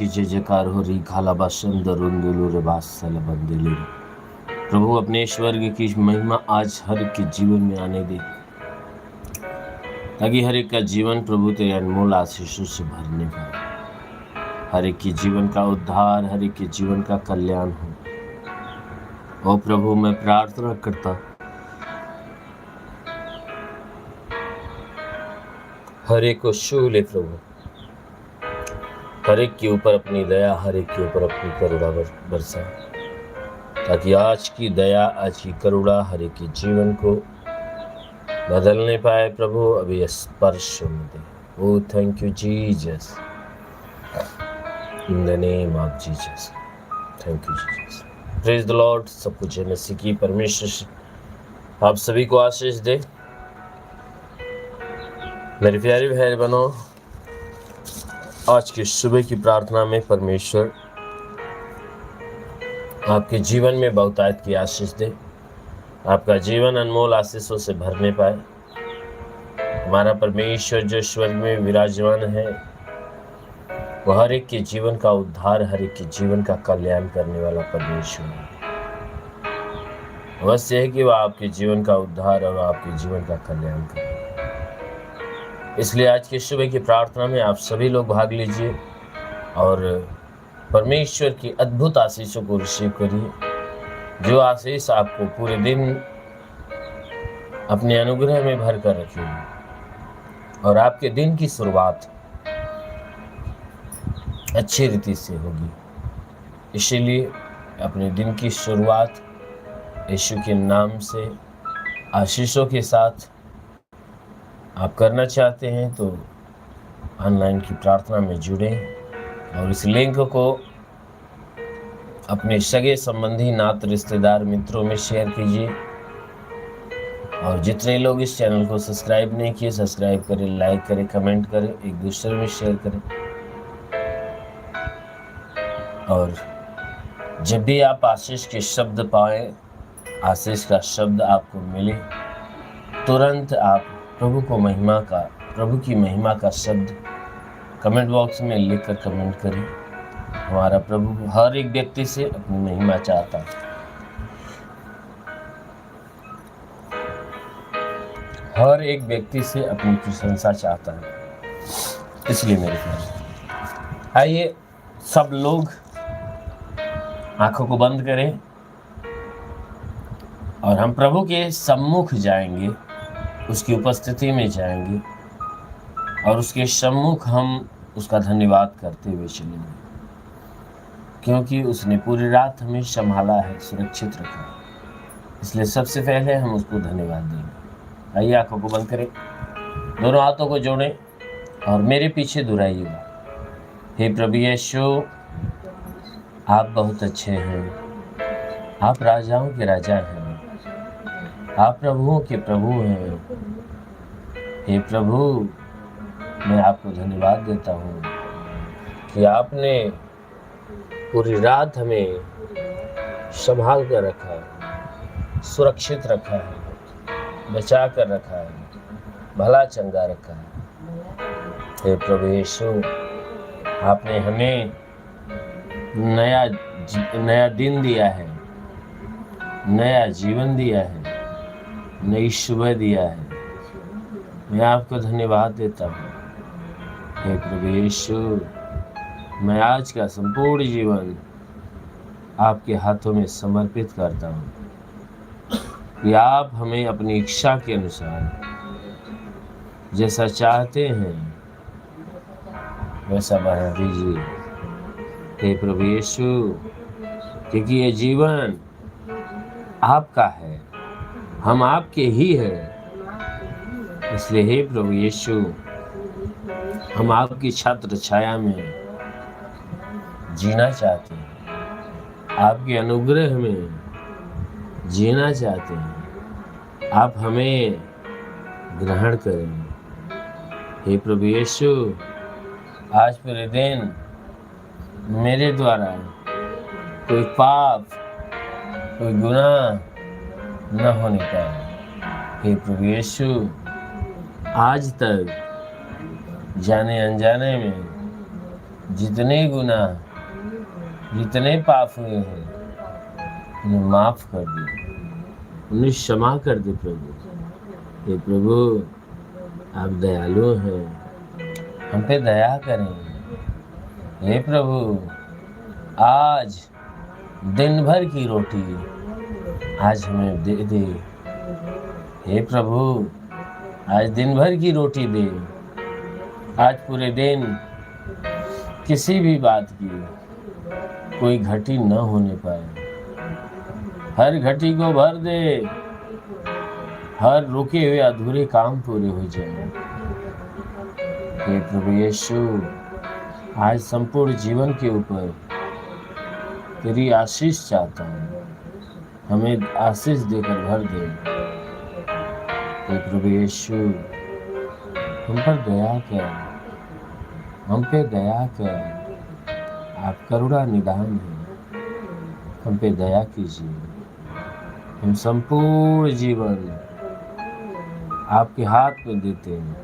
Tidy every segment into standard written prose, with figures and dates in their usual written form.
की जय जयकार हो रही खाला बासंदरुंदुलु रे बासल बंदिलु। प्रभु अपने स्वर्ग की महिमा आज हर एक के जीवन में आने दे, ताकि हर एक का जीवन प्रभु तेरे अनमोल आशीषों से भरने पाए। हर एक के जीवन का उद्धार, हर एक के जीवन का कल्याण हो। ओ प्रभु, मैं प्रार्थना करता हर एक को छू ले प्रभु, हर एक के ऊपर अपनी दया, हर एक के ऊपर अपनी करुणा बरसा, ताकि आज की दया, आज की करुणा हर एक के जीवन को बदलने पाए। प्रभु अभी स्पर्श होने दे। Oh thank you Jesus, in the name of Jesus, thank you Jesus. Praise the Lord. सब कुछ है मसीह की परमेश्वर आप सभी को आशीष दे। मेरे प्यारे भाई बहनों, आज की सुबह की प्रार्थना में परमेश्वर आपके जीवन में बहुतायत की आशीष दे, आपका जीवन अनमोल आशीषों से भरने पाए। हमारा परमेश्वर जो स्वर्ग में विराजमान है, वो हर एक के जीवन का उद्धार, हर एक के जीवन का कल्याण करने वाला परमेश्वर है। अवश्य है कि वह आपके जीवन का उद्धार और आपके जीवन का कल्याण करे। इसलिए आज की सुबह की प्रार्थना में आप सभी लोग भाग लीजिए और परमेश्वर की अद्भुत आशीषों को रिसीव करिए, जो आशीष आपको पूरे दिन अपने अनुग्रह में भर कर रखेगी और आपके दिन की शुरुआत अच्छी रीति से होगी। इसीलिए अपने दिन की शुरुआत यीशु के नाम से आशीषों के साथ आप करना चाहते हैं तो ऑनलाइन की प्रार्थना में जुड़ें और इस लिंक को अपने सगे संबंधी, नात, रिश्तेदार, मित्रों में शेयर कीजिए। और जितने लोग इस चैनल को सब्सक्राइब नहीं किए, सब्सक्राइब करें, लाइक करें, कमेंट करें, एक दूसरे में शेयर करें। और जब भी आप आशीष के शब्द पाएं, आशीष का शब्द आपको मिले, तुरंत आप प्रभु की महिमा का शब्द कमेंट बॉक्स में लिखकर कमेंट करें। हमारा प्रभु हर एक व्यक्ति से अपनी महिमा चाहता है, हर एक व्यक्ति से अपनी प्रशंसा चाहता है। इसलिए मेरे प्यारे, आइए सब लोग आंखों को बंद करें और हम प्रभु के सम्मुख जाएंगे, उसकी उपस्थिति में जाएंगे और उसके सम्मुख हम उसका धन्यवाद करते हुए चलेंगे, क्योंकि उसने पूरी रात हमें संभाला है, सुरक्षित रखा है। इसलिए सबसे पहले हम उसको धन्यवाद देंगे। आइए आंखों को बंद करें, दोनों हाथों को जोड़ें और मेरे पीछे दोहराइएगा। हे प्रभु यीशु, आप बहुत अच्छे हैं, आप राजाओं के राजा हैं, आप प्रभुओं के प्रभु हैं। हे प्रभु, मैं आपको धन्यवाद देता हूँ कि आपने पूरी रात हमें संभाल कर रखा है, सुरक्षित रखा है, बचा कर रखा है, भला चंगा रखा है। हे प्रभु यीशु, आपने हमें नया दिन दिया है, नया जीवन दिया है, नई सुबह दिया है। मैं आपको धन्यवाद देता हूँ। हे प्रभु यीशु, मैं आज का संपूर्ण जीवन आपके हाथों में समर्पित करता हूँ कि आप हमें अपनी इच्छा के अनुसार जैसा चाहते हैं वैसा बना दीजिए। हे प्रभु यीशु, क्योंकि ये जीवन आपका है, हम आपके ही हैं। इसलिए हे प्रभु यीशु, हम आपकी छत्र छाया में जीना चाहते हैं, आपके अनुग्रह में जीना चाहते हैं। आप हमें ग्रहण करें। हे प्रभु यीशु, आज पूरे दिन मेरे द्वारा कोई पाप, कोई गुनाह न होने पाए। हे प्रभु यीशु, आज तक जाने अनजाने में जितने गुनाह, जितने पाप हुए हैं, उन्हें माफ कर दे, उन्हें क्षमा कर दे प्रभु। हे प्रभु, आप दयालु हैं, हम पे दया करें। हे प्रभु, आज दिन भर की रोटी आज हमें दे दे। हे प्रभु, आज दिन भर की रोटी दे। आज पूरे दिन किसी भी बात की कोई घटी न होने पाए, हर घटी को भर दे, हर रुके हुए अधूरे काम पूरे हो जाए। हे प्रभु यीशु, आज संपूर्ण जीवन के ऊपर तेरी आशीष चाहता हूँ, हमें आशीष देकर भर दे। हे प्रभु यीशु, हम पर दया कर, हम पे दया कर, आप करुणा निदान हैं, हम पे दया कीजिए। हम संपूर्ण जीवन आपके हाथ में देते हैं,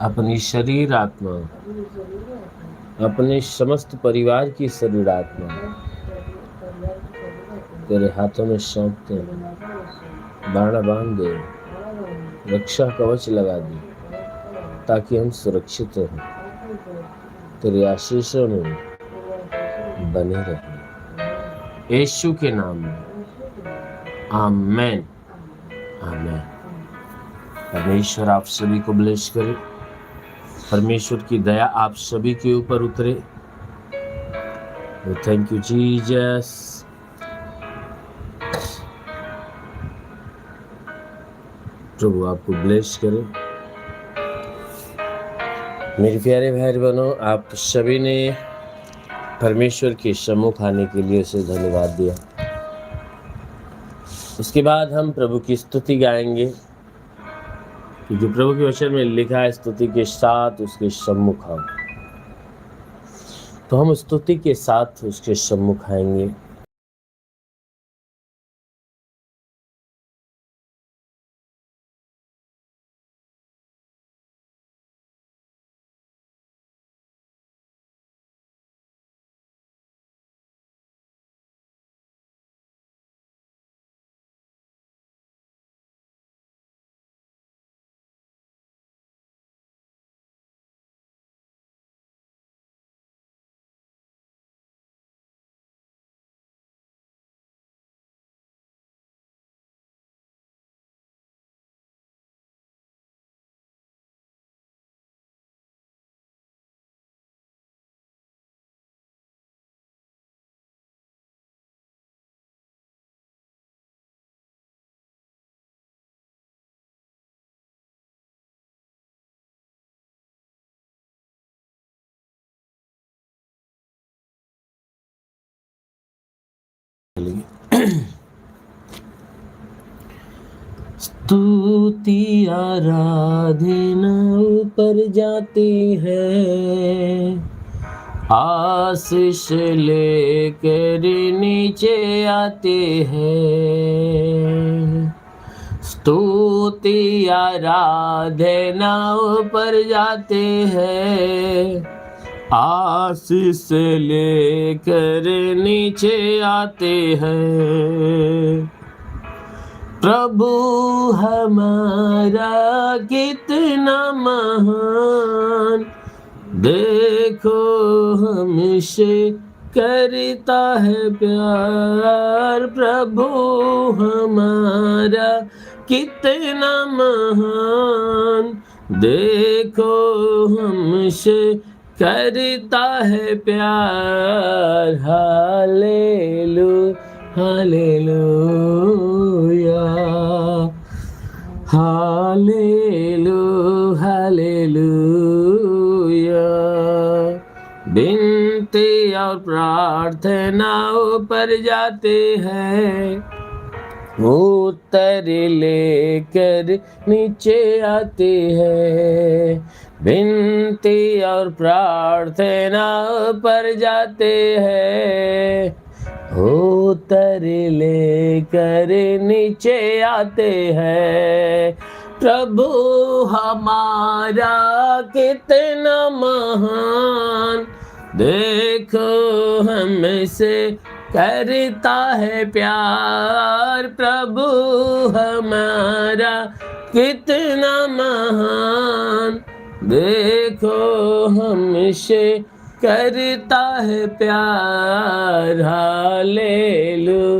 अपनी शरीर आत्मा, अपने समस्त परिवार की शरीर आत्मा तेरे हाथों में सौंपते हैं। बाड़ा बांध दे, रक्षा कवच लगा दे, ताकि हम सुरक्षित रहें, तेरे आशीषों में बने रहें। यीशु के नाम में आमेन, आमेन। परमेश्वर आप सभी को ब्लेस करे, परमेश्वर की दया आप सभी के ऊपर उतरे। Thank you Jesus. प्रभु आपको ब्लेस करे। मेरे प्यारे भाई बहनों, आप सभी ने परमेश्वर के सम्मुख आने के लिए उसे धन्यवाद दिया। उसके बाद हम प्रभु की स्तुति गाएंगे, क्योंकि प्रभु के वचन में लिखा है स्तुति के साथ उसके सम्मुख आओ। तो हम स्तुति के साथ उसके सम्मुख आएंगे। स्तुति आराधना ऊपर जाती है, आशीष लेकर नीचे आते हैं। स्तुति आराधना ऊपर जाते हैं, आशीष लेकर नीचे आते हैं। प्रभु हमारा कितना महान, देखो हमसे करता है प्यार। प्रभु हमारा कितना महान, देखो हमसे करता है प्यार। Hallelujah, hallelujah, hallelujah, hallelujah. विनती और प्रार्थनाओं पर जाते हैं, उत्तर लेकर नीचे आते हैं। विनती और प्रार्थना पर जाते हैं, उत्तर लेकर नीचे आते हैं। प्रभु हमारा कितना महान, देखो हमसे करता है प्यार। प्रभु हमारा कितना महान, देखो हमसे करता है प्यार। Hallelujah,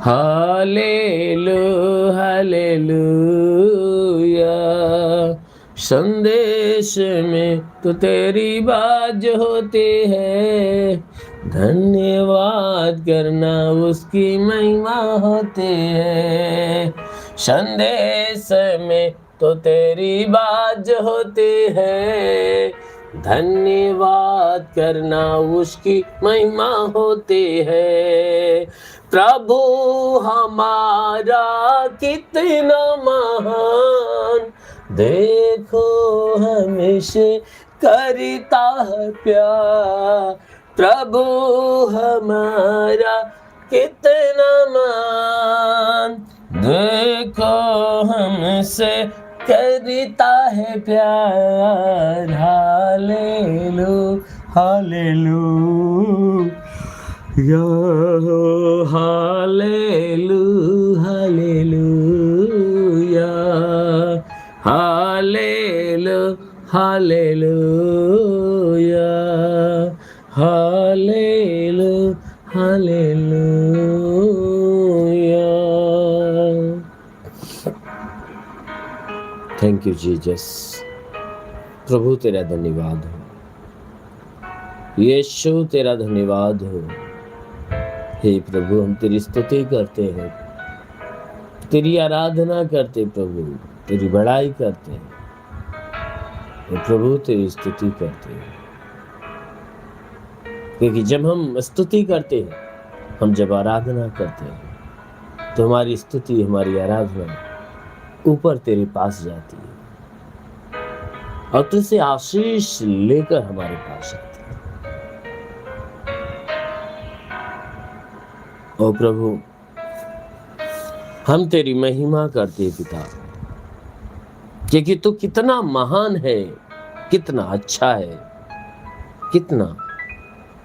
hallelujah. संदेश में तो तेरी बाज होती है, धन्यवाद करना उसकी महिमा होती है। संदेश में तो तेरी बाज होती है, धन्यवाद करना उसकी महिमा होती है। प्रभु हमारा कितना महान, देखो हमसे करता है प्यार। प्रभु हमारा कितना महान, देखो हमसे करता है प्यार। Hallelujah, hallelujah, hallelujah, hallelujah. Thank you Jesus. प्रभु तेरा धन्यवाद हो, यीशु तेरा धन्यवाद हो। हे प्रभु हम तेरी स्तुति करते हैं, तेरी आराधना करते प्रभु, तेरी बड़ाई करते हैं। हे प्रभु तेरी स्तुति करते हैं, क्योंकि जब हम स्तुति करते हैं, हम जब आराधना करते हैं, तो हमारी स्तुति हमारी आराधना ऊपर तेरे पास जाती है और तुझसे आशीष लेकर हमारे पास आती है। ओ प्रभु हम तेरी महिमा करते पिता, क्योंकि तू कितना महान है, कितना अच्छा है, कितना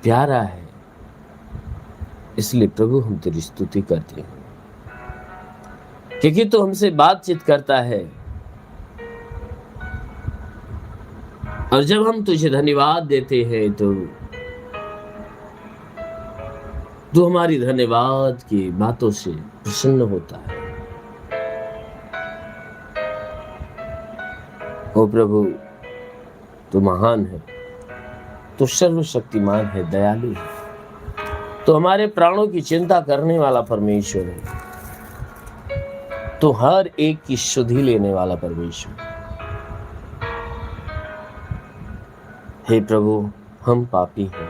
प्यारा है। इसलिए प्रभु हम तेरी स्तुति करते हैं, क्योंकि तू हमसे बातचीत करता है। और जब हम तुझे धन्यवाद देते हैं तो तू हमारी धन्यवाद की बातों से प्रसन्न होता है। ओ प्रभु तू महान है, तू सर्वशक्तिमान है, दयालु है, तो हमारे प्राणों की चिंता करने वाला परमेश्वर है, तो हर एक की शुद्धि लेने वाला परमेश्वर। हे प्रभु हम पापी हैं,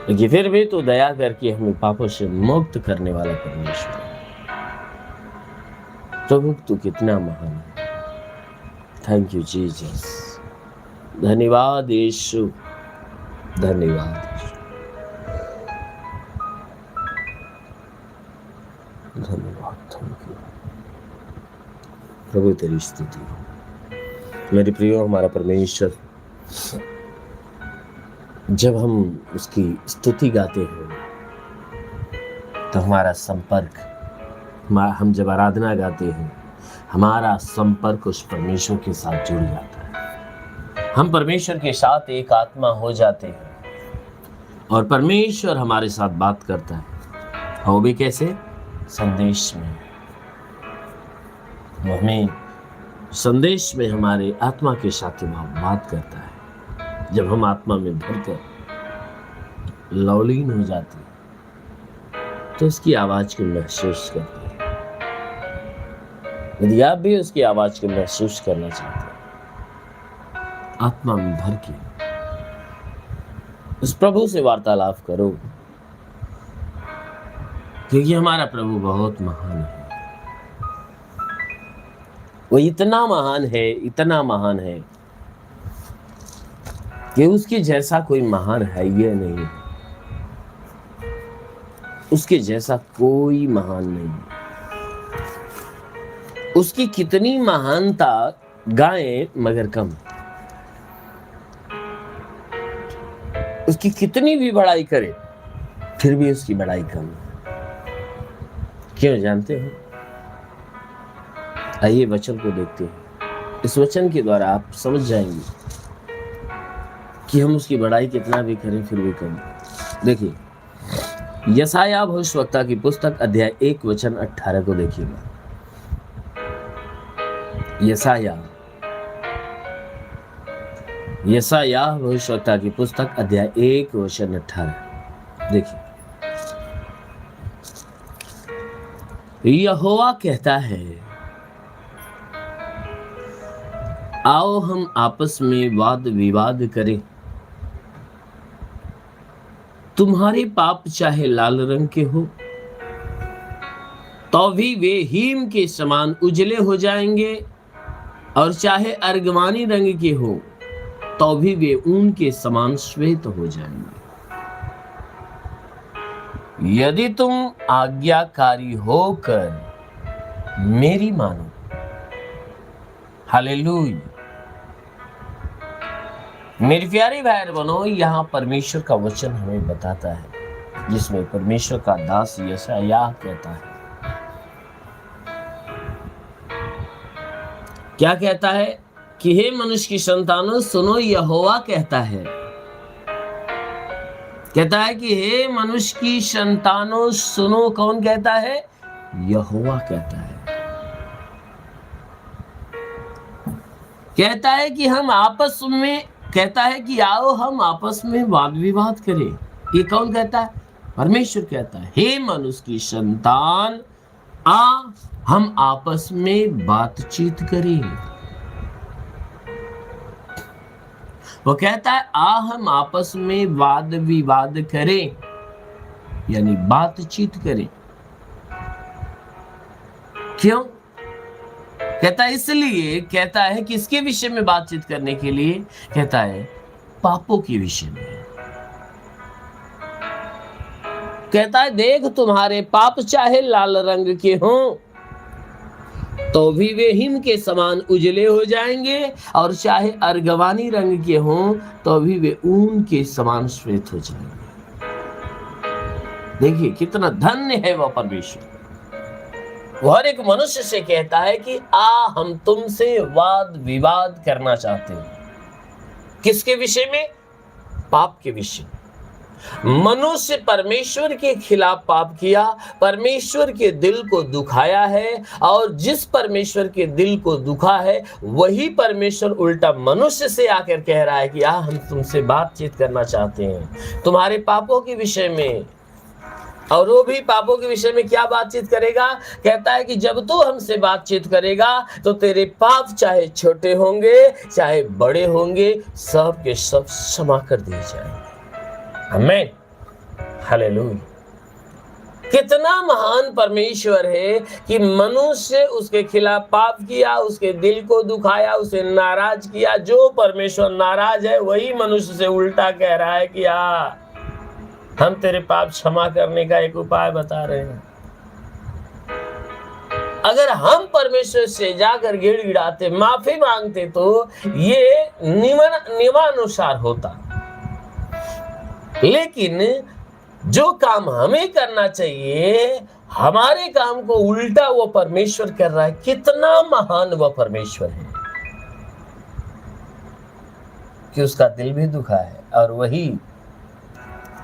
लेकिन फिर भी तो दया करके हमें पापों से मुक्त करने वाला परमेश्वर है। प्रभु तू कितना महान है। Thank you Jesus. धन्यवाद यीशु, धन्यवाद यीशु, धन्यवाद। थैंक यू प्रभु तेरी स्तुति। मेरे प्रियो हमारा परमेश्वर, जब हम उसकी स्तुति गाते हैं तो हमारा संपर्क, हम जब आराधना गाते हैं हमारा संपर्क उस परमेश्वर के साथ जुड़ जाता है। हम परमेश्वर के साथ एक आत्मा हो जाते हैं और परमेश्वर हमारे साथ बात करता है। वो भी कैसे? संदेश में। वो हमें संदेश में हमारे आत्मा के साथ बात करता है। जब हम आत्मा में भरकर लवलीन हो जाते हैं तो उसकी आवाज को महसूस करते हैं। यदि आप भी उसकी आवाज को महसूस करना चाहते हैं, आत्मा में भर के उस प्रभु से वार्तालाप करो, क्योंकि हमारा प्रभु बहुत महान है। वो इतना महान है, इतना महान है कि उसके जैसा कोई महान है ये नहीं। उसके जैसा कोई महान नहीं। उसकी कितनी महानता गाएं मगर कम, उसकी कितनी भी बड़ाई करे फिर भी उसकी बड़ाई कम। क्यों जानते हो? आइए वचन को देखते हैं। इस वचन के द्वारा आप समझ जाएंगे कि हम उसकी बड़ाई कितना भी करें फिर भी कम। देखिए, यशायाह भविष्यवक्ता की पुस्तक अध्याय 1 वचन 18 को देखिएगा। यशायाह भविष्यवक्ता की पुस्तक अध्याय 1 वचन 18 देखिए। यहोवा कहता है, आओ हम आपस में वाद विवाद करें। तुम्हारे पाप चाहे लाल रंग के हो तो भी वे हीम के समान उजले हो जाएंगे, और चाहे अर्गवानी रंग के हो तो भी वे ऊन के समान श्वेत हो जाएंगे। यदि तुम आज्ञाकारी होकर मेरी मानो। हालेलुया। मेरी प्यारी भाई बहनों, यहाँ परमेश्वर का वचन हमें बताता है, जिसमें परमेश्वर का दास यशायाह कहता है, क्या कहता है कि हे मनुष्य की संतानों सुनो, यहोवा कहता है। कहता है कि हे मनुष्य की संतानों सुनो। कौन कहता है? यहोवा कहता है। कहता है कि हम आपस में, कहता है कि आओ हम आपस में वाद विवाद करें। ये कौन कहता है? परमेश्वर कहता है, हे मनुष्य की संतान आ हम आपस में बातचीत करें। वो कहता है आ हम आपस में वाद विवाद करें, यानी बातचीत करें। क्यों कहता है? इसलिए कहता है कि इसके विषय में बातचीत करने के लिए, कहता है पापों के विषय में। कहता है देख, तुम्हारे पाप चाहे लाल रंग के हों तो भी वे हिम के समान उजले हो जाएंगे, और चाहे अर्गवानी रंग के हों तो भी वे ऊन के समान श्वेत हो जाएंगे। देखिए कितना धन्य है वह परमेश्वर। वो हर एक मनुष्य से कहता है कि आ हम तुमसे वाद विवाद करना चाहते हैं। किसके विषय में? पाप के विषय। मनुष्य परमेश्वर के खिलाफ पाप किया, परमेश्वर के दिल को दुखाया है, और जिस परमेश्वर के दिल को दुखा है वही परमेश्वर उल्टा मनुष्य से आकर कह रहा है कि हम तुमसे बातचीत करना चाहते हैं तुम्हारे पापों के विषय में। और वो भी पापों के विषय में क्या बातचीत करेगा? कहता है कि जब तू हमसे बातचीत करेगा तो तेरे पाप चाहे छोटे होंगे चाहे बड़े होंगे, सब के सब क्षमा कर दिए जाएंगे। आमीन, हालेलुया। कितना महान परमेश्वर है कि मनुष्य उसके खिलाफ पाप किया, उसके दिल को दुखाया, उसे नाराज किया। जो परमेश्वर नाराज है वही मनुष्य से उल्टा कह रहा है कि हम तेरे पाप क्षमा करने का एक उपाय बता रहे हैं। अगर हम परमेश्वर से जाकर गिड़गिड़ाते, माफी मांगते तो ये नियमानुसार होता। लेकिन जो काम हमें करना चाहिए, हमारे काम को उल्टा वो परमेश्वर कर रहा है। कितना महान वो परमेश्वर है कि उसका दिल भी दुखा है और वही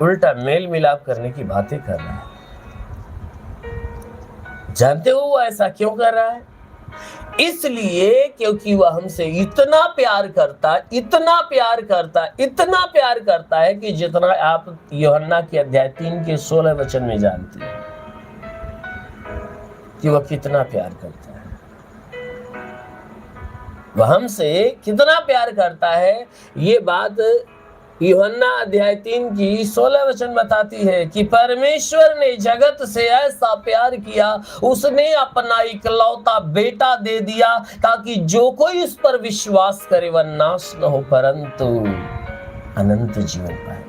उल्टा मेल मिलाप करने की बातें कर रहा है। जानते हो वो ऐसा क्यों कर रहा है? इसलिए क्योंकि वह हमसे इतना प्यार करता, इतना प्यार करता, इतना प्यार करता है कि जितना आप यूहन्ना के अध्याय 3 के 16 वचन में जानते हैं कि वह कितना प्यार करता है। वह हमसे कितना प्यार करता है, ये बात यूहन्ना अध्याय 3 की 16 वचन बताती है कि परमेश्वर ने जगत से ऐसा प्यार किया, उसने अपना इकलौता बेटा दे दिया, ताकि जो कोई इस पर विश्वास करे वह नाश न हो परंतु अनंत जीवन पाए।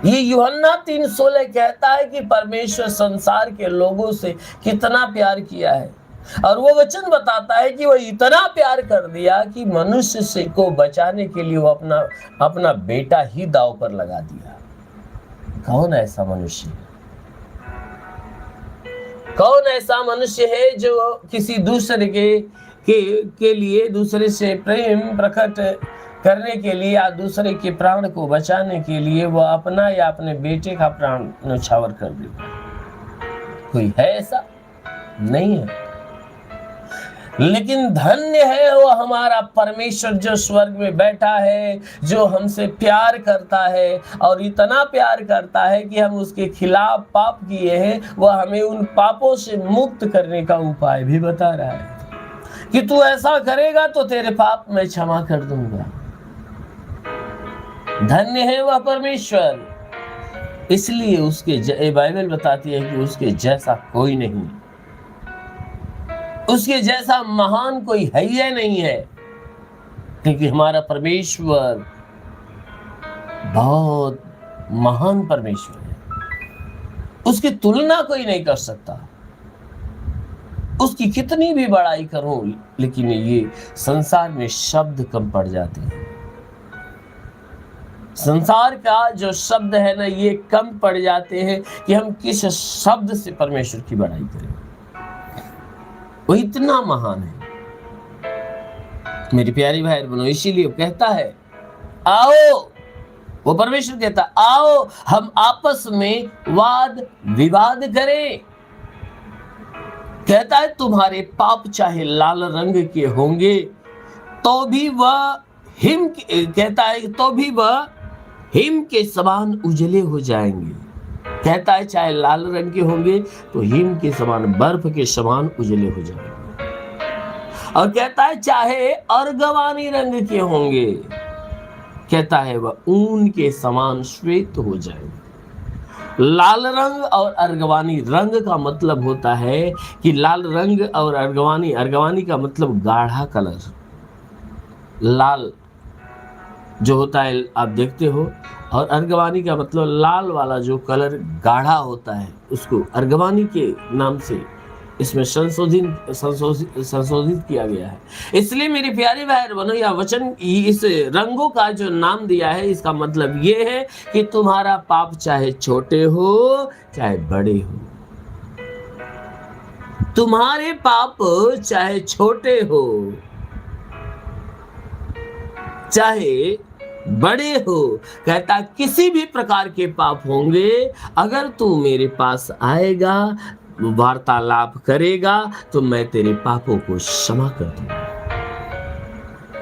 ये यूहन्ना 3:16 कहता है कि परमेश्वर संसार के लोगों से कितना प्यार किया है, और वो वचन बताता है कि वो इतना प्यार कर दिया कि मनुष्य से को बचाने के लिए वो अपना बेटा ही दांव पर लगा दिया। कौन ऐसा मनुष्य है? कौन ऐसा मनुष्य है जो किसी दूसरे के लिए, दूसरे से प्रेम प्रकट करने के लिए या दूसरे के प्राण को बचाने के लिए वो अपना या अपने बेटे का प्राण न्यौछावर कर देगा? कोई है ऐसा? नहीं है। लेकिन धन्य है वो हमारा परमेश्वर जो स्वर्ग में बैठा है, जो हमसे प्यार करता है, और इतना प्यार करता है कि हम उसके खिलाफ पाप किए हैं, वह हमें उन पापों से मुक्त करने का उपाय भी बता रहा है कि तू ऐसा करेगा तो तेरे पाप मैं क्षमा कर दूंगा। धन्य है वह परमेश्वर, इसलिए उसके बाइबल बताती है कि उसके जैसा कोई नहीं, उसके जैसा महान कोई है ही नहीं है, क्योंकि हमारा परमेश्वर बहुत महान परमेश्वर है। उसकी तुलना कोई नहीं कर सकता। उसकी कितनी भी बड़ाई करो, लेकिन ये संसार में शब्द कम पड़ जाते हैं। संसार का जो शब्द है ना, ये कम पड़ जाते हैं कि हम किस शब्द से परमेश्वर की बड़ाई करें। वो इतना महान है मेरी प्यारी भाई बहनों। इसीलिए कहता है आओ, वो परमेश्वर कहता आओ हम आपस में वाद विवाद करें। कहता है तुम्हारे पाप चाहे लाल रंग के होंगे तो भी वह कहता है तो भी वह हिम के समान उजले हो जाएंगे। कहता है चाहे लाल रंग के होंगे तो हिम के समान, बर्फ के समान उजले हो जाएंगे। और कहता है चाहे अर्गवानी रंग के होंगे, कहता है वह ऊन के समान श्वेत हो जाएंगे। लाल रंग और अर्गवानी रंग का मतलब होता है कि लाल रंग और अर्गवानी का मतलब गाढ़ा कलर, लाल जो होता है आप देखते हो, और अर्गवानी का मतलब लाल वाला जो कलर गाढ़ा होता है, उसको अर्गवानी के नाम से इसमें संशोधित किया गया है। इसलिए मेरी प्यारी भाई बहनों, यह वचन इस रंगों का जो नाम दिया है, इसका मतलब ये है कि तुम्हारा पाप चाहे छोटे हो चाहे बड़े हो, तुम्हारे पाप चाहे छोटे हो चाहे बड़े हो, कहता किसी भी प्रकार के पाप होंगे, अगर तू मेरे पास आएगा, वार्तालाप करेगा, तो मैं तेरे पापों को क्षमा कर दूंगा।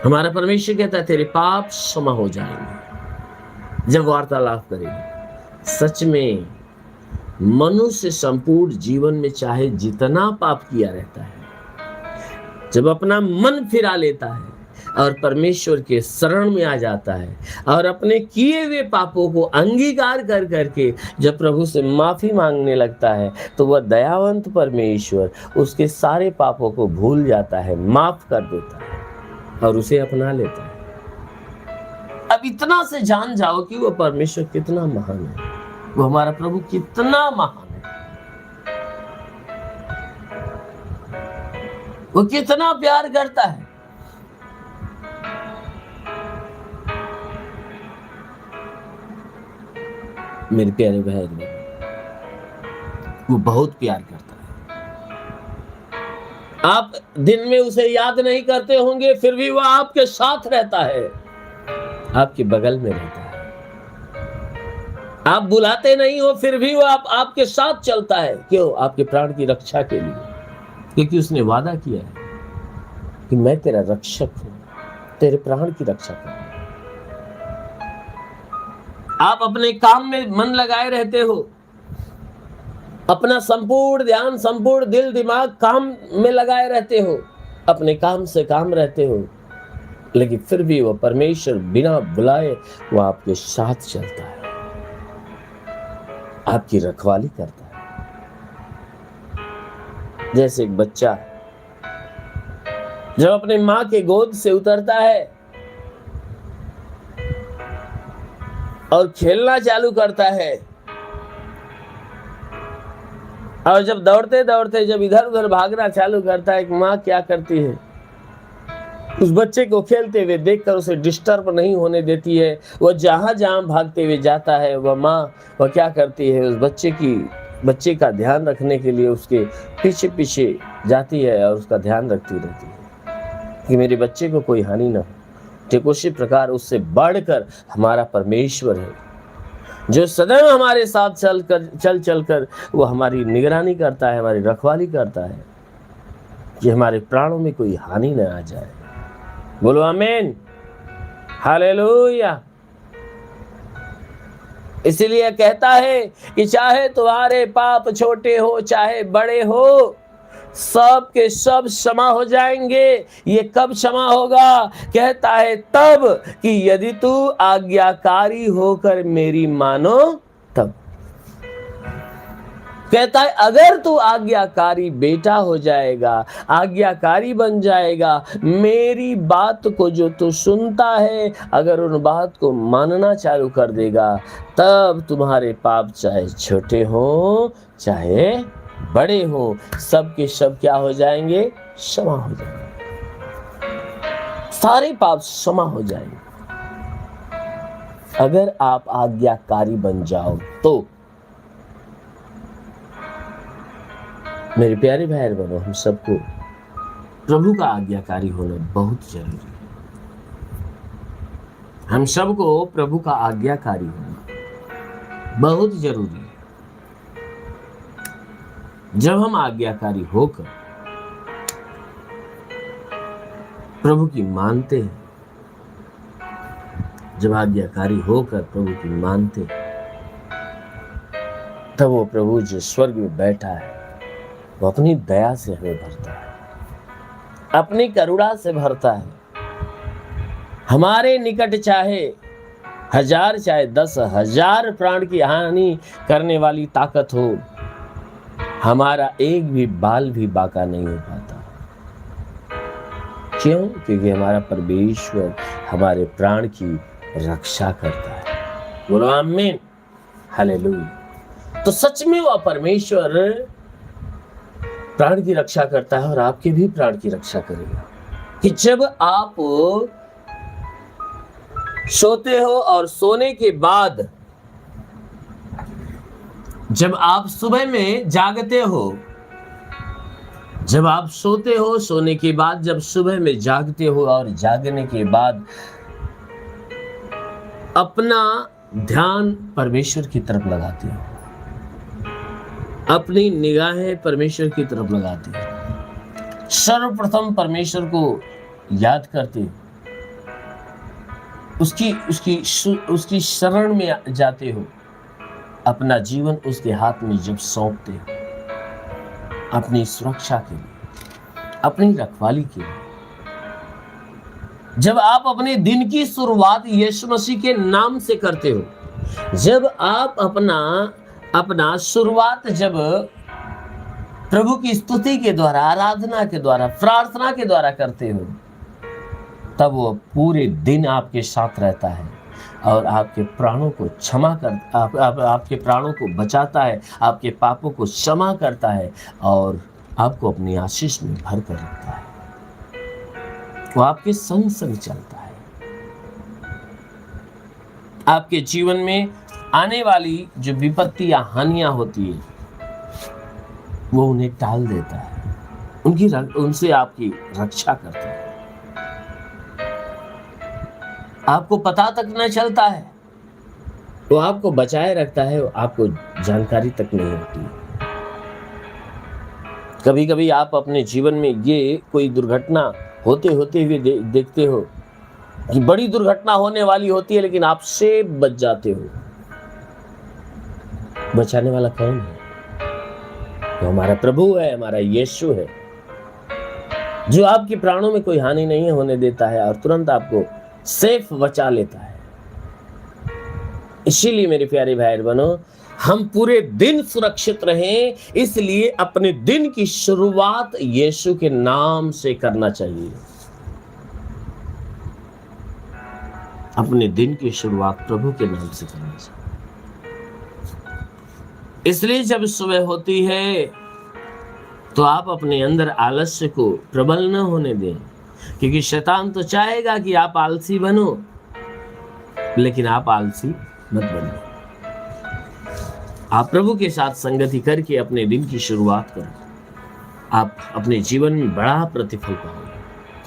हमारा परमेश्वर कहता है तेरे पाप क्षमा हो जाएंगे जब वार्तालाप करेगा। सच में मनुष्य संपूर्ण जीवन में चाहे जितना पाप किया रहता है, जब अपना मन फिरा लेता है और परमेश्वर के शरण में आ जाता है और अपने किए हुए पापों को अंगीकार कर करके जब प्रभु से माफी मांगने लगता है, तो वह दयावंत परमेश्वर उसके सारे पापों को भूल जाता है, माफ कर देता है और उसे अपना लेता है। अब इतना से जान जाओ कि वह परमेश्वर कितना महान है, वो हमारा प्रभु कितना महान है, वो कितना प्यार करता है। मेरे प्यारे भाई, वो बहुत प्यार करता है। आप दिन में उसे याद नहीं करते होंगे, फिर भी वह आपके साथ रहता है, आपके बगल में रहता है। आप बुलाते नहीं हो, फिर भी वो आपके साथ चलता है। क्यों? आपके प्राण की रक्षा के लिए, क्योंकि उसने वादा किया है कि मैं तेरा रक्षक हूं, तेरे प्राण की रक्षा करूंगा। आप अपने काम में मन लगाए रहते हो, अपना संपूर्ण ध्यान, संपूर्ण दिल दिमाग काम में लगाए रहते हो, अपने काम से काम रहते हो, लेकिन फिर भी वो परमेश्वर बिना बुलाए वो आपके साथ चलता है, आपकी रखवाली करता है। जैसे एक बच्चा जब अपने मां के गोद से उतरता है और खेलना चालू करता है। और जब दौड़ते दौड़ते जब इधर उधर भागना चालू करता है, एक माँ क्या करती है, उस बच्चे को खेलते हुए देखकर उसे डिस्टर्ब नहीं होने देती है। वह जहां जहां भागते हुए जाता है, वह माँ वह क्या करती है, उस बच्चे का ध्यान रखने के लिए उसके पीछे पीछे जाती है और उसका ध्यान रखती रहती है कि मेरे बच्चे को कोई हानि न हो। ठीक उसी प्रकार उससे बढ़कर हमारा परमेश्वर है, जो सदैव हमारे साथ चल कर वो हमारी निगरानी करता है, हमारी रखवाली करता है कि हमारे प्राणों में कोई हानि न आ जाए। बोलो आमीन, हालेलुया। इसलिए कहता है कि चाहे तुम्हारे पाप छोटे हो चाहे बड़े हो, सब के सब क्षमा हो जाएंगे। ये कब क्षमा होगा? कहता है तब कि यदि तू आज्ञाकारी होकर मेरी मानो तब। कहता है अगर तू आज्ञाकारी बेटा हो जाएगा, आज्ञाकारी बन जाएगा, मेरी बात को जो तू सुनता है अगर उन बात को मानना चालू कर देगा, तब तुम्हारे पाप चाहे छोटे हो चाहे बड़े हो, सब के सब क्या हो जाएंगे? क्षमा हो जाएंगे। सारे पाप क्षमा हो जाएंगे अगर आप आज्ञाकारी बन जाओ तो। मेरे प्यारे भाई बहनों, हम सबको प्रभु का आज्ञाकारी होना बहुत जरूरी है। हम सबको प्रभु का आज्ञाकारी होना बहुत जरूरी है। जब हम आज्ञाकारी होकर प्रभु की मानते हैं, जब आज्ञाकारी होकर प्रभु की मानते हैं, तब वो प्रभु जो स्वर्ग में बैठा है वो अपनी दया से हमें भरता है, अपनी करुणा से भरता है। हमारे निकट चाहे 1000 चाहे 10,000 प्राण की हानि करने वाली ताकत हो, हमारा एक भी बाल भी बाका नहीं हो पाता। क्यों? क्योंकि हमारा परमेश्वर हमारे प्राण की रक्षा करता है। बोलो आमीन, हालेलुया। तो सच में वह परमेश्वर प्राण की रक्षा करता है और आपके भी प्राण की रक्षा करेगा। कि जब आप सोते हो और सोने के बाद जब आप सुबह में जागते हो, जब आप सोते हो, सोने के बाद जब सुबह में जागते हो और जागने के बाद अपना ध्यान परमेश्वर की तरफ लगाते हो, अपनी निगाहें परमेश्वर की तरफ लगाते हो, सर्वप्रथम परमेश्वर को याद करते हो, उसकी शरण में जाते हो, अपना जीवन उसके हाथ में जब सौंपते हो, अपनी सुरक्षा के लिए, अपनी रखवाली के लिए, जब आप अपने दिन की शुरुआत यीशु मसीह के नाम से करते हो, जब आप अपना शुरुआत जब प्रभु की स्तुति के द्वारा, आराधना के द्वारा, प्रार्थना के द्वारा करते हो, तब वो पूरे दिन आपके साथ रहता है और आपके प्राणों को क्षमा कर आपके प्राणों को बचाता है, आपके पापों को क्षमा करता है और आपको अपनी आशीष में भर कर रखता है। वो आपके संग संग चलता है, आपके जीवन में आने वाली जो विपत्ति या हानियां होती है वो उन्हें टाल देता है, उनसे आपकी रक्षा करता है। आपको पता तक न चलता है, वो आपको बचाए रखता है, आपको जानकारी तक नहीं होती। कभी कभी आप अपने जीवन में ये कोई दुर्घटना होते हुए देखते हो कि बड़ी दुर्घटना होने वाली होती है, लेकिन आप से बच जाते हो। बचाने वाला कौन है? वो हमारा प्रभु है, हमारा यीशु है, जो आपके प्राणों में कोई हानि नहीं होने देता है और तुरंत आपको सेफ बचा लेता है। इसीलिए मेरे प्यारे भाई बहनों, हम पूरे दिन सुरक्षित रहें, इसलिए अपने दिन की शुरुआत यीशु के नाम से करना चाहिए। अपने दिन की शुरुआत प्रभु के नाम से करनी चाहिए। इसलिए जब सुबह होती है तो आप अपने अंदर आलस्य को प्रबल न होने दें, क्योंकि शैतान तो चाहेगा कि आप आलसी बनो, लेकिन आप आलसी मत बनो। आप प्रभु के साथ संगति करके अपने दिन की शुरुआत करें, आप अपने जीवन में बड़ा प्रतिफल पाओगे।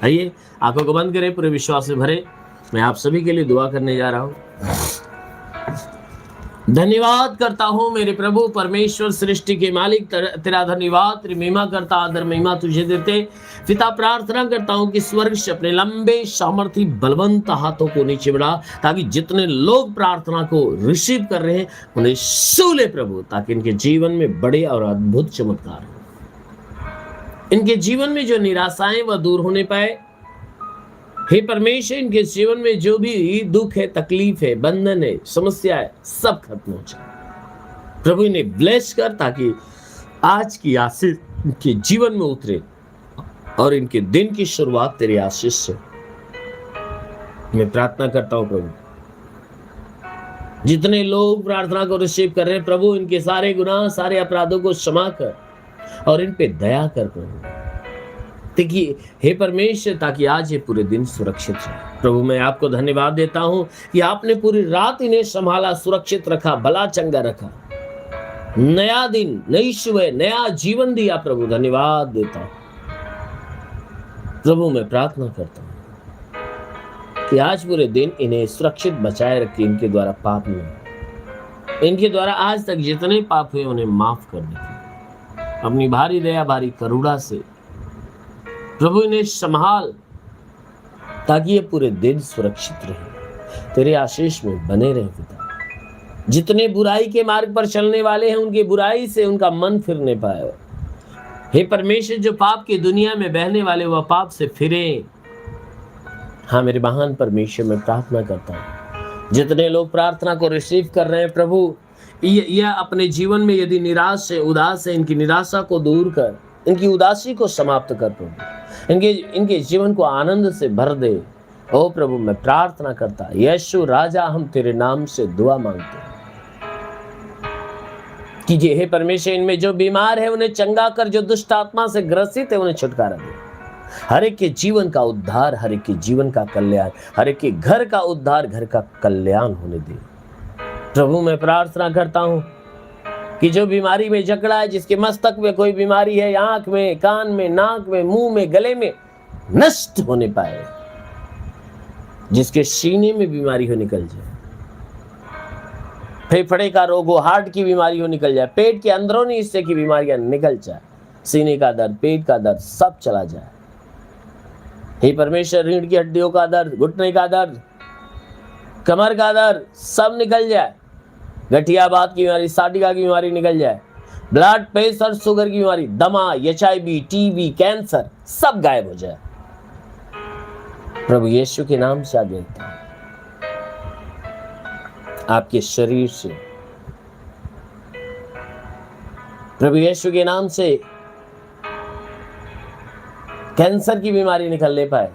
आइए आंखों को बंद करें, पूरे विश्वास से भरे मैं आप सभी के लिए दुआ करने जा रहा हूं। धन्यवाद करता हूं मेरे प्रभु परमेश्वर सृष्टि के मालिक, तेरा धन्यवाद, तेरी महिमा करता, आदर महिमा तुझे देते। पिता प्रार्थना करता हूं कि स्वर्ग से अपने लंबे सामर्थी बलवंत हाथों को नीचे बढ़ा, ताकि जितने लोग प्रार्थना को रिसीव कर रहे हैं उन्हें छू ले प्रभु, ताकि इनके जीवन में बड़े और अद्भुत चमत्कार हो। इनके जीवन में जो निराशाएं वह दूर होने पाए। हे परमेश्वर, इनके जीवन में जो भी दुख है, तकलीफ है, बंधन है, समस्या है, सब खत्म हो जाए प्रभु। इन्हें ब्लेस कर, ताकि आज की आशीष इनके जीवन में उतरे और इनके दिन की शुरुआत तेरी आशीष से। मैं प्रार्थना करता हूं प्रभु, जितने लोग प्रार्थना को रिसीव कर रहे हैं प्रभु, इनके सारे गुनाह, सारे अपराधों को क्षमा कर और इन पे दया कर प्रभु। देखिए हे परमेश्वर, ताकि आज ये पूरे दिन सुरक्षित रहे। प्रभु मैं आपको धन्यवाद देता हूं कि आपने पूरी रात इन्हें संभाला, सुरक्षित रखा, भला चंगा रखा। नया दिन, नई सुबह, नया जीवन दिया प्रभु, धन्यवाद देता हूं प्रभु। मैं प्रार्थना करता हूं कि आज पूरे दिन इन्हें सुरक्षित बचाए रखे, इनके द्वारा पाप नहीं, इनके द्वारा आज तक जितने पाप हुए उन्हें माफ कर दे अपनी भारी दया, भारी करुणा से प्रभु। इन्हें संभाल, ताकि ये पूरे दिन सुरक्षित रहे, तेरे आशीष में बने रहे पिता। जितने बुराई के मार्ग पर चलने वाले हैं, उनकी बुराई से उनका मन फिरने पाए। हे परमेश्वर, जो पाप की दुनिया में बहने वाले वह पाप से फिरे। हाँ मेरे महान परमेश्वर, मैं प्रार्थना करता हूँ जितने लोग प्रार्थना को रिसीव कर रहे हैं प्रभु, यह अपने जीवन में यदि निराश है, उदास है, इनकी निराशा को दूर कर, इनकी उदासी को समाप्त कर प्रभु। इनके जीवन को आनंद से भर दे। ओ प्रभु मैं प्रार्थना करता, यीशु राजा, हम तेरे नाम से दुआ मांगते हैं कि हे परमेश्वर, इनमें जो बीमार है उन्हें चंगा कर, जो दुष्ट आत्मा से ग्रसित है उन्हें छुटकारा दे। हर एक के जीवन का उद्धार, हर एक के जीवन का कल्याण, हर एक के घर का उद्धार, घर का कल्याण होने दे प्रभु। मैं प्रार्थना करता हूं कि जो बीमारी में जकड़ा है, जिसके मस्तक में कोई बीमारी है, आंख में, कान में, नाक में, मुंह में, गले में, नष्ट होने पाए। जिसके सीने में बीमारी हो निकल जाए, फेफड़े का रोग हो, हार्ट की बीमारी हो निकल जाए, पेट के अंदरूनी हिस्से की बीमारियां निकल जाए, सीने का दर्द, पेट का दर्द सब चला जाए। हे परमेश्वर, रीढ़ की हड्डियों का दर्द, घुटने का दर्द, कमर का दर्द सब निकल जाए। गठियाबात की बीमारी, साटिका की बीमारी निकल जाए। ब्लड प्रेशर, शुगर की बीमारी, दमा, HIV, TB, कैंसर सब गायब हो जाए प्रभु यीशु के नाम से। आगे आपके शरीर से प्रभु यीशु के नाम से कैंसर की बीमारी निकलने पाए।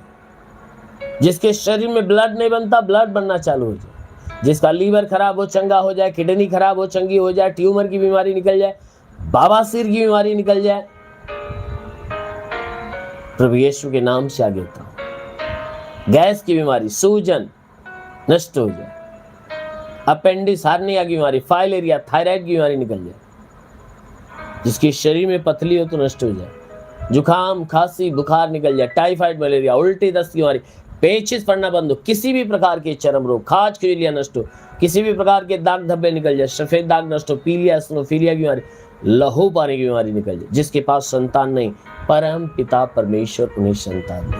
जिसके शरीर में ब्लड नहीं बनता, ब्लड बनना चालू हो जाए। जिसका लीवर खराब हो, चंगा हो जाए। किडनी खराब हो, चंगी हो जाए। ट्यूमर की बीमारी निकल जाए। बवासीर की बीमारी निकल जाए प्रभु यीशु के नाम से। आगे होता हूं, गैस की बीमारी, सूजन नष्ट हो जाए। अपेंडिक्स, हार्निया की बीमारी, फाइलेरिया, थायराइड की बीमारी निकल जाए। जिसके शरीर में पथरी हो तो नष्ट हो जाए। जुकाम, खांसी, बुखार निकल जाए। टाइफाइड, मलेरिया, उल्टी, दस्त की बीमारी, पेचिस पड़ना बंद हो। किसी भी प्रकार के चर्म रोग, खाज खुजलियां नष्ट हो। किसी भी प्रकार के दाग धब्बे निकल जाए। सफेद दाग नष्ट हो। पीलिया, एसिनोफिलिया की बीमारी, लहू पाने की बीमारी निकल जाए। जिसके पास संतान नहीं, परम पिता परमेश्वर उन्हें संतान दे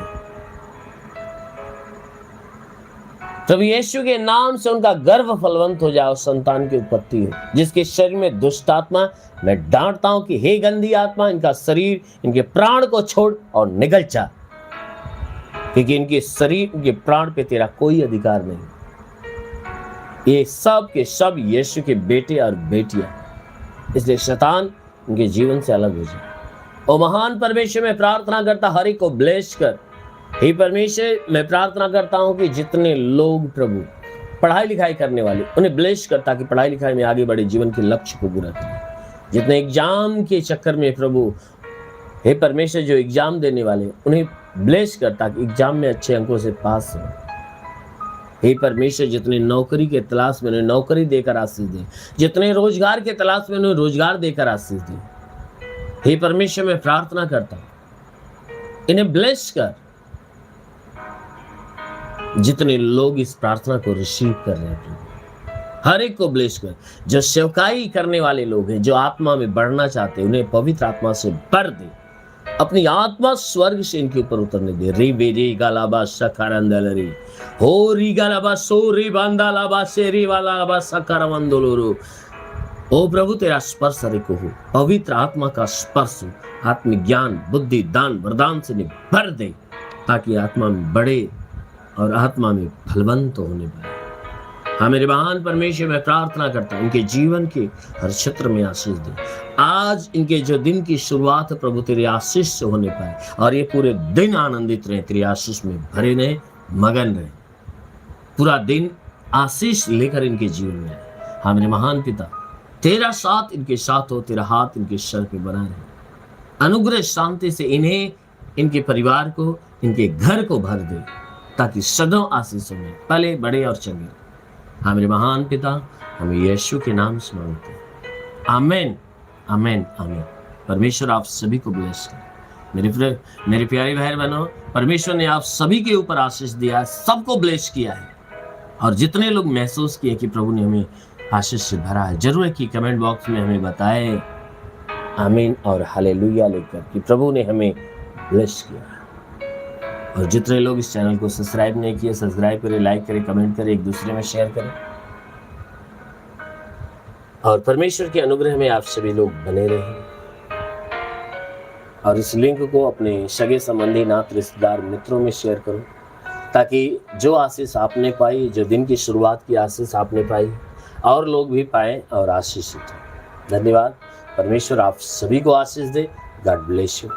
प्रभु यीशु के नाम से। उनका गर्भ फलवंत हो जाए, संतान की उत्पत्ति हो। जिसके शरीर में दुष्ट आत्मा, मैं डांटता हूं कि हे गंदी आत्मा, इनका शरीर, इनके प्राण को छोड़ और निकल जा, क्योंकि इनके शरीर, इनके प्राण पे तेरा कोई अधिकार नहीं। ये सब के सब यीशु के बेटे और बेटियां, इसलिए शैतान इनके जीवन से अलग हो जाए। और महान परमेश्वर में प्रार्थना करता, हर एक को ब्लेस कर, हे परमेश्वर, मैं प्रार्थना करता हूं कि जितने लोग प्रभु पढ़ाई लिखाई करने वाले, उन्हें ब्लेस कर ताकि पढ़ाई लिखाई में आगे बढ़े, जीवन के लक्ष्य को पूरा करें। जितने एग्जाम के चक्कर में प्रभु हे परमेश्वर जो एग्जाम देने वाले, उन्हें ब्लेस कर ताकि एग्जाम में अच्छे अंकों से पास हो। हे परमेश्वर, जितने नौकरी के तलाश में, उन्हें नौकरी देकर आशीष दे। जितने रोजगार के तलाश में, उन्हें रोजगार देकर आशीष दे। हे परमेश्वर, मैं प्रार्थना करता हूं, इन्हें ब्लेस कर। जितने लोग इस प्रार्थना को रिसीव कर रहे हैं, हर एक को ब्लेस कर। जो सेवकाई करने वाले लोग हैं, जो आत्मा में बढ़ना चाहते हैं, उन्हें पवित्र आत्मा से भर दे। अपनी आत्मा स्वर्ग से इनके ऊपर उतरने दे। रे बेरे गालाबा सकारंदलरी हो री गालाबा सो रे बांदालाबा से रे वालाबा सकारवंदलोरो। ओ प्रभु, तेरा स्पर्श हर एक को हो। पवित्र आत्मा का स्पर्श हो। आत्मिक ज्ञान, बुद्धि, दान, वरदान से भर दे ताकि आत्मा में बढ़े और आत्मा में फलवंत होने पाए। हाँ मेरे महान परमेश्वर, मैं प्रार्थना करता हूं इनके जीवन के हर क्षेत्र में आशीष दे। आज इनके जो दिन की शुरुआत है प्रभु, तेरे आशीष से होने पाए और ये पूरे दिन आनंदित रहे, तेरे आशीष में भरे रहे, मगन रहे। पूरा दिन आशीष लेकर इनके जीवन में आए। हाँ मेरे महान पिता, तेरा साथ इनके साथ हो, तेरा हाथ इनके सर पे बना रहे। अनुग्रह शांति से इन्हें, इनके परिवार को, इनके घर को भर दे ताकि सदैव आशीष में पले बड़े और चंगे। हाँ मेरे महान पिता, हम यीशु के नाम से मांगते हैं, आमीन आमीन आमीन। परमेश्वर आप सभी को ब्लेस करे। मेरे प्यारे भाई बहनों, परमेश्वर ने आप सभी के ऊपर आशीष दिया है, सबको ब्लेस किया है। और जितने लोग महसूस किए कि प्रभु ने हमें आशीष से भरा है, जरूर है कि कमेंट बॉक्स में हमें बताएं आमीन और हालेलुया लेकर कि प्रभु ने हमें ब्लेस किया है। और जितने लोग इस चैनल को सब्सक्राइब नहीं किए, सब्सक्राइब करें, लाइक करें, कमेंट करें, एक दूसरे में शेयर करें। और परमेश्वर के अनुग्रह में आप सभी लोग बने रहें। और इस लिंक को अपने सगे संबंधी, नात, रिश्तेदार, मित्रों में शेयर करो ताकि जो आशीष आपने पाई, जो दिन की शुरुआत की आशीष आपने पाई, और लोग भी पाए और आशीषित हो। धन्यवाद। परमेश्वर आप सभी को आशीष दे। God bless you.